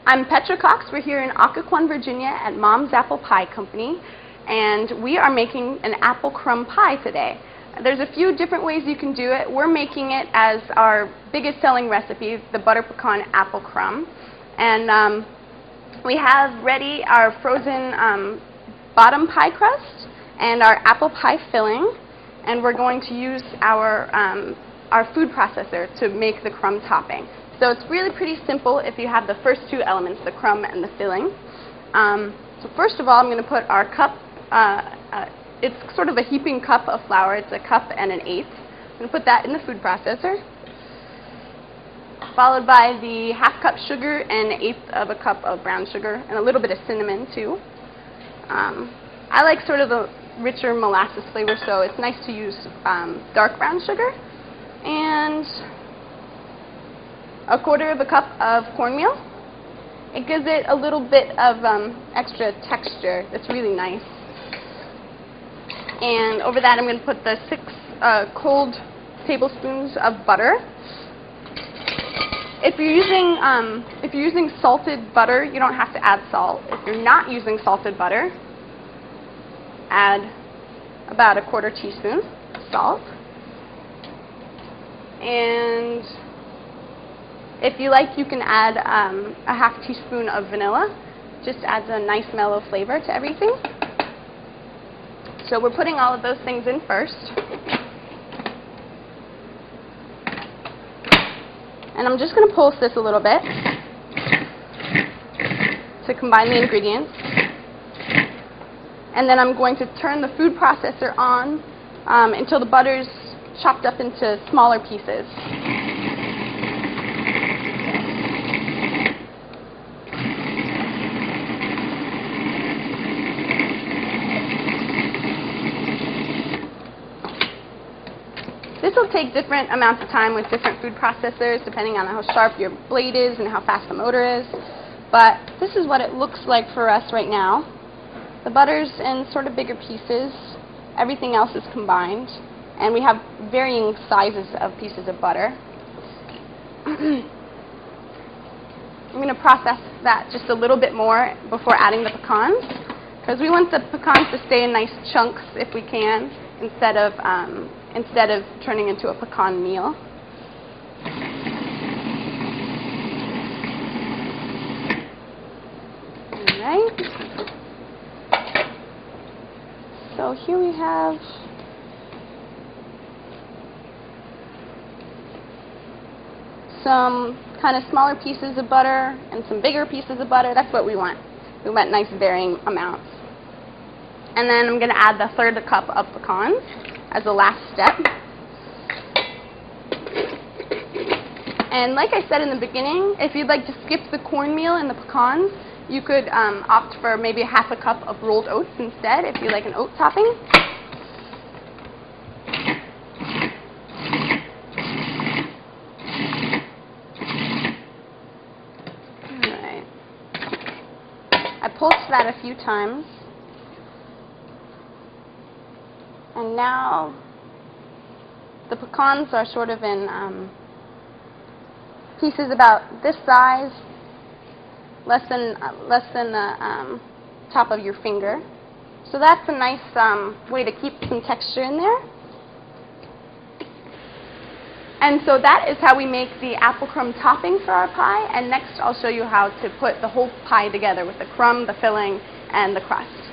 I'm Petra Cox. We're here in Occoquan, Virginia at Mom's Apple Pie Company, and we are making an apple crumb pie today. There's a few different ways you can do it. We're making it as our biggest selling recipe, the butter pecan apple crumb. And we have ready our frozen bottom pie crust and our apple pie filling, and we're going to use our food processor to make the crumb topping. So it's really pretty simple if you have the first two elements, the crumb and the filling. So first of all, I'm going to put our cup, it's sort of a heaping cup of flour. It's a cup and an eighth. I'm going to put that in the food processor, followed by the half cup sugar and an eighth of a cup of brown sugar, and a little bit of cinnamon too. I like sort of the richer molasses flavor, so it's nice to use dark brown sugar. And a quarter of a cup of cornmeal. It gives it a little bit of extra texture that's really nice. And over that I'm going to put the 6 cold tablespoons of butter. If you're using salted butter, you don't have to add salt. If you're not using salted butter, add about a quarter teaspoon of salt. And if you like, you can add a half teaspoon of vanilla. Just adds a nice mellow flavor to everything. So we're putting all of those things in first. And I'm just going to pulse this a little bit to combine the ingredients. And then I'm going to turn the food processor on until the butter's chopped up into smaller pieces. This will take different amounts of time with different food processors, depending on how sharp your blade is and how fast the motor is. But this is what it looks like for us right now. The butter's in sort of bigger pieces. Everything else is combined. And we have varying sizes of pieces of butter. I'm going to process that just a little bit more before adding the pecans, because we want the pecans to stay in nice chunks if we can, instead of turning into a pecan meal. All right. So here we have some kind of smaller pieces of butter and some bigger pieces of butter. That's what we want. We want nice varying amounts. And then I'm going to add the third cup of pecans as the last step. And like I said in the beginning, if you'd like to skip the cornmeal and the pecans, you could opt for maybe half a cup of rolled oats instead if you like an oat topping. Alright. I pulsed that a few times. And now the pecans are sort of in pieces about this size, less than the top of your finger. So that's a nice way to keep some texture in there. And so that is how we make the apple crumb topping for our pie. And next I'll show you how to put the whole pie together with the crumb, the filling, and the crust.